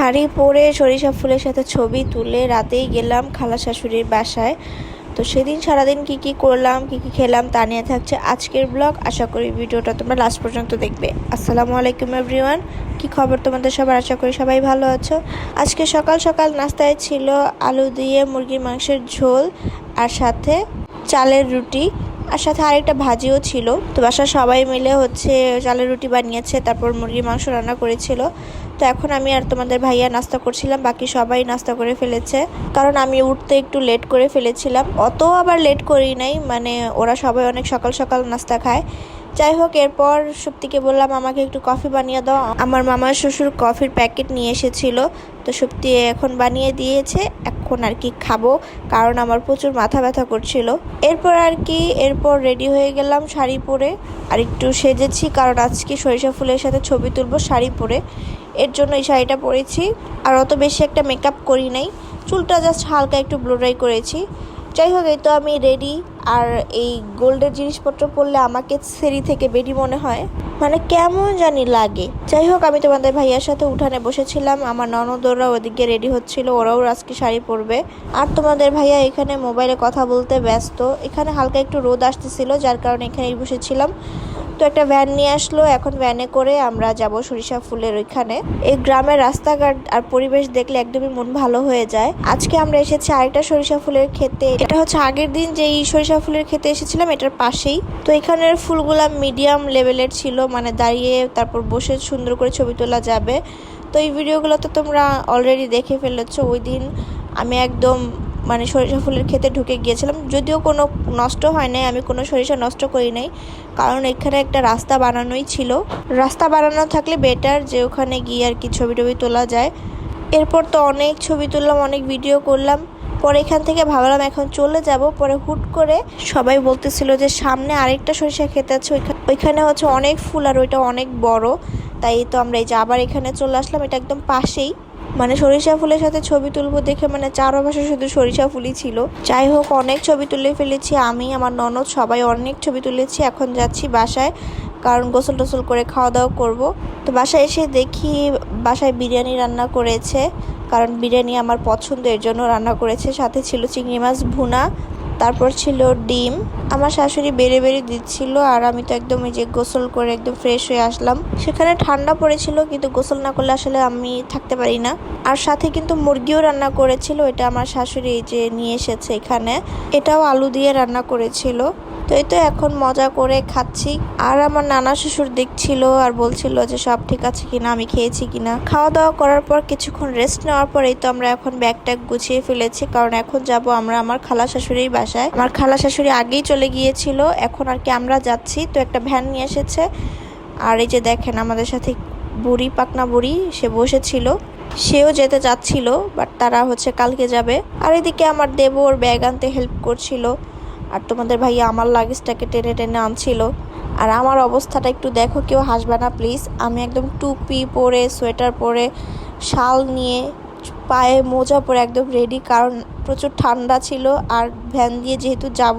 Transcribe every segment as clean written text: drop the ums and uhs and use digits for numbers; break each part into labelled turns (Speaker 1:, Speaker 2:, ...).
Speaker 1: শাড়ি পরে সরিষা ফুলের সাথে ছবি তুলে রাতেই গেলাম খালা শাশুড়ির বাসায়। তো সেদিন সারাদিন কি কি করলাম, কি কি খেলাম তা নিয়ে থাকছে আজকের ব্লগ। আশা করি ভিডিওটা তোমরা লাস্ট পর্যন্ত দেখবে। আসসালামু আলাইকুম এভরিওয়ান, কি খবর তোমাদের সবার? আশা করি সবাই ভালো আছো। আজকে সকাল সকাল নাস্তায় ছিল আলু দিয়ে মুরগির মাংসের ঝোল, আর সাথে চালের রুটি, আর সাথে আরেকটা ভাজিও ছিল। তো বাসার সবাই মিলে চালের রুটি বানিয়েছে, তারপর মুরগির মাংস রান্না করেছিল। তো এখন আমি আর তোমাদের ভাইয়া নাস্তা করছিলাম, বাকি সবাই নাস্তা করে ফেলেছে। কারণ আমি উঠতে একটু লেট করে ফেলেছিলাম, অত আবার লেট করি নাই, মানে ওরা সবাই অনেক সকাল সকাল নাস্তা খায়। যাই হোক, এরপর সুপ্তিকে বললাম আমাকে একটু কফি বানিয়ে দাও। আমার মামার শ্বশুর কফির প্যাকেট নিয়ে এসেছিল, তো সুপ্তি এখন বানিয়ে দিয়েছে। এখন আর কি খাবো, কারণ আমার প্রচুর মাথা ব্যথা করছিল। এরপর রেডি হয়ে গেলাম শাড়ি পরে, আর একটু সেজেছি, কারণ আজকে সরিষা ফুলের সাথে ছবি তুলবো শাড়ি পরে। এর জন্য এই শাড়িটা পরেছি, আর অত বেশি একটা মেকআপ করি নাই, চুলটা জাস্ট হালকা একটু ব্লো ড্রাই করেছি। যাই হোক, এই তো আমি রেডি। আর এই গোল্ডের জিনিসপত্র পরলে আমাকে সেরি থেকে বেডি মনে হয়, মানে কেমন জানি লাগে। যাই হোক, আমি তোমাদের ভাইয়ার সাথে উঠানে বসেছিলাম, আমার ননদরা ওদিকে রেডি হচ্ছিল, ওরাও আজকে শাড়ি পরবে। আর তোমাদের ভাইয়া এখানে মোবাইলে কথা বলতে ব্যস্ত। এখানে হালকা একটু রোদ আসতেছিল, যার কারণে এখানেই বসেছিলাম। তো একটা ভ্যান নিয়ে আসলো, এখন ভ্যানে করে আমরা যাব সরিষা ফুলের ওইখানে। এই গ্রামের রাস্তাঘাট আর পরিবেশ দেখলে একদমই মন ভালো হয়ে যায়। আজকে আমরা এসেছি আরেকটা সরিষা ফুলের ক্ষেতে। এটা হচ্ছে আগের দিন যেই সরিষা ফুলের ক্ষেতে এসেছিলাম এটার পাশেই। তো এখানের ফুলগুলা মিডিয়াম লেভেলের ছিল, মানে দাঁড়িয়ে তারপর বসে সুন্দর করে ছবি তোলা যাবে। তো এই ভিডিওগুলো তো তোমরা অলরেডি দেখে ফেলেছো। ওই দিন আমি একদম মানে সরিষা ফুলের ক্ষেতে ঢুকে গিয়েছিলাম, যদিও কোনো নষ্ট হয় নাই, আমি কোনো সরিষা নষ্ট করি নাই, কারণ এখানে একটা রাস্তা বানানোই ছিল। রাস্তা বানানো থাকলে বেটার, যে ওখানে গিয়ে আর কি ছবি টবি তোলা যায়। এরপর তো অনেক ছবি তুললাম, অনেক ভিডিও করলাম। পরে এখান থেকে ভাবলাম এখন চলে যাব। পরে হুট করে সবাই বলতেছিল যে সামনে আরেকটা সরিষা ক্ষেত আছে, ওইখানে হচ্ছে অনেক ফুল, আর ওইটা অনেক বড়। তাই তো আমরা এই যে আবার এখানে চলে আসলাম, এটা একদম পাশেই। মানে সরিষা ফুলের সাথে ছবি তুলবো দেখে মানে চারপাশে শুধু সরিষা ফুলই ছিল। যাই হোক, অনেক ছবি তুলে ফেলেছি আমি, আমার ননদ সবাই অনেক ছবি তুলেছি। এখন যাচ্ছি বাসায়, কারণ গোসল টোসল করে খাওয়া দাওয়া করবো। তো বাসায় এসে দেখি বাসায় বিরিয়ানি রান্না করেছে, কারণ বিরিয়ানি আমার পছন্দ, এর জন্য রান্না করেছে। সাথে ছিল চিংড়ি মাছ ভুনা, তারপর ছিল ডিম। আমার শাশুড়ি বেড়ে বেড়ে দিচ্ছিল, আর আমি তো একদম এই যে গোসল করে একদম ফ্রেশ হয়ে আসলাম। সেখানে ঠান্ডা পড়েছিল, কিন্তু গোসল না করলে আসলে আমি থাকতে পারি না। আর সাথে কিন্তু মুরগিও রান্না করেছিল, এটা আমার শাশুড়ি এই যে নিয়ে এসেছে এখানে। এটাও আলু দিয়ে রান্না করেছিল। তো এই তো এখন মজা করে খাচ্ছি। আর আমার নানা শ্বশুর দেখছিল আর বলছিল যে সব ঠিক আছে কিনা, আমি খেয়েছি কিনা। খাওয়া দাওয়া করার পর কিছুক্ষণ রেস্ট নেওয়ার পর এই তো আমরা এখন ব্যাগ ট্যাগ গুছিয়ে ফেলেছি, কারণ এখন যাব আমরা আমার খালা শাশুড়ির বাসায়। আমার খালা শাশুড়ি আগেই চলে গিয়েছিল, এখন আর কি আমরা যাচ্ছি। তো একটা ভ্যান নিয়ে এসেছে, আর এই যে দেখেন আমাদের সাথে বুড়ি, পাকনা বুড়ি, সে বসেছিল। সেও যেতে চাচ্ছিল, বাট তারা কালকে যাবে। আর এদিকে আমার দেবর ব্যাগ আনতে হেল্প করছিল, আর তোমাদের ভাইয়া আমার লাগেজটাকে টেনে টেনে আনছিল। আর আমার অবস্থাটা একটু দেখো, কেউ হাসবে না প্লিজ। আমি একদম টুপি পরে, সোয়েটার পরে, শাল নিয়ে, পায়ে মোজা পরে একদম রেডি, কারণ প্রচুর ঠান্ডা ছিল। আর ভ্যান দিয়ে যেহেতু যাব,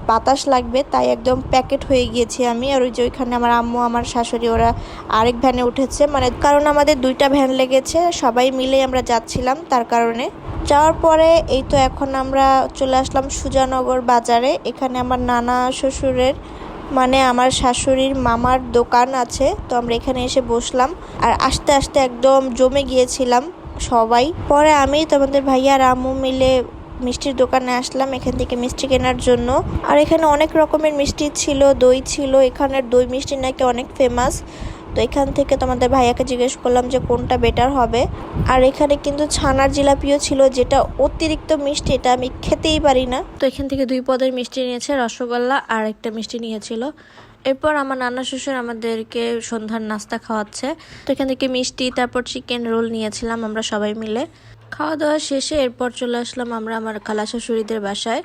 Speaker 1: বাতাস লাগবে, তাই একদম প্যাকেট হয়ে গিয়েছি আমি। আর ওই যে ওইখানে আমার আম্মু, আমার শাশুড়ি, ওরা আরেক ভ্যানে উঠেছে, মানে কারণ আমাদের দুইটা ভ্যান লেগেছে, সবাই মিলে আমরা যাচ্ছিলাম তার কারণে। যাওয়ার পরে এই তো এখন আমরা চলে আসলাম সুজানগর বাজারে। এখানে আমার নানা শ্বশুরের, মানে আমার শাশুড়ির মামার দোকান আছে। তো আমরা এখানে এসে বসলাম, আর আস্তে আস্তে একদম জমে গিয়েছিলাম সবাই। পরে আমি, তোমাদের ভাইয়া আর আম্মু মিলে মিষ্টির দোকানে আসলাম এখান থেকে মিষ্টি কেনার জন্য। আর এখানে অনেক রকমের মিষ্টি ছিল, দই ছিল। এখানের দই মিষ্টি নাকি অনেক ফেমাস। তো এখান থেকে তোমাদের ভাইয়াকে জিজ্ঞেস করলাম যে কোনটা বেটার হবে। আর এখানে কিন্তু ছানার জিলাপিও ছিল, যেটা অতিরিক্ত মিষ্টি, এটা আমি খেতেই পারি না। তো এখান থেকে 2 পদের মিষ্টি নিয়েছে, রসগোল্লা আর একটা মিষ্টি নিয়েছিল। এরপর আমার নানা শ্বশুর আমাদেরকে সন্ধ্যার নাস্তা খাওয়াচ্ছে। তো এখান থেকে মিষ্টি, তারপর চিকেন রোল নিয়েছিলাম আমরা সবাই মিলে। খাওয়া দাওয়া শেষে এরপর চলে আসলাম আমরা আমার খালা শাশুড়িদের বাসায়।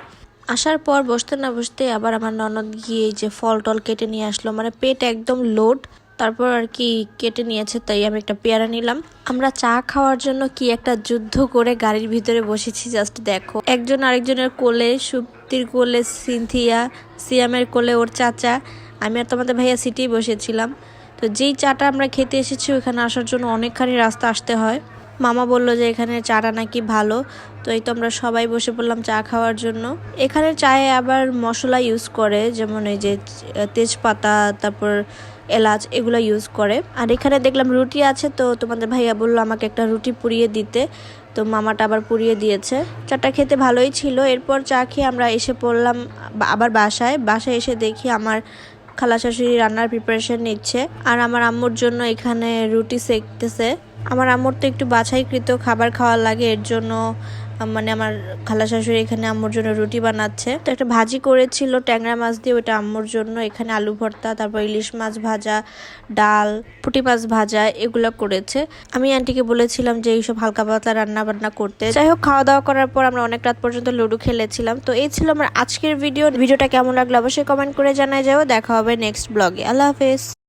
Speaker 1: আসার পর বসতে না বসতে আবার আমার ননদ গিয়ে যে ফল টল কেটে নিয়ে আসলো, মানে পেট একদম লোড। তারপর আর কি কেটে নিয়েছে, তাই আমি একটা পেয়ারা নিলাম। আমরা চা খাওয়ার জন্য কি একটা যুদ্ধ করে গাড়ির ভিতরে বসেছি, জাস্ট দেখো। একজন আরেকজনের কোলে, সুপ্তির কোলে সিনথিয়া, সিয়ামের কোলে ওর চাচা, আমি আর তোমাদের ভাইয়া সিটেই বসেছিলাম। তো যেই চাটা আমরা খেতে এসেছি, ওখানে আসার জন্য অনেকখানি রাস্তা আসতে হয়। মামা বললো যে এখানে চাটা নাকি ভালো, তো এই তো আমরা সবাই বসে পড়লাম চা খাওয়ার জন্য। এখানে চায়ে আবার মশলা ইউজ করে, যেমন এই যে তেজপাতা, তারপর এলাচ, এগুলো ইউজ করে। আর এখানে দেখলাম রুটি আছে, তো তোমাদের ভাইয়া বললো আমাকে একটা রুটি পুড়িয়ে দিতে, তো মামাটা আবার পুড়িয়ে দিয়েছে। চাটা খেতে ভালোই ছিল। এরপর চা খেয়ে আমরা এসে পড়লাম আবার বাসায় এসে দেখি আমার খালা শাশুড়ি রান্নার প্রিপারেশন নিচ্ছে, আর আমার আম্মুর জন্য এখানে রুটি সেকতেছে। আমার আম্মুর তো একটু বাছাইকৃত খাবার খাওয়া লাগে, এর জন্য মানে আমার খালা শাশুড়ি এখানে আম্মুর জন্য রুটি বানাচ্ছে। তো একটা ভাজি করেছিল ট্যাংরা মাছ দিয়ে, ওটা আম্মুর জন্য। এখানে আলু ভর্তা, তারপর ইলিশ মাছ ভাজা, ডাল, পুঁটি মাছ ভাজা, এগুলো করেছে। আমি আন্টিকে বলেছিলাম যে এইসব হালকা পাতলা রান্না বান্না করতে। যাই হোক, খাওয়া দাওয়া করার পর আমরা অনেক রাত পর্যন্ত লুডো খেলেছিলাম। তো এই ছিল আমার আজকের ভিডিওটা কেমন লাগলো অবশ্যই কমেন্ট করে জানাই যাও। দেখা হবে নেক্সট ব্লগে। আল্লাহ হাফেজ।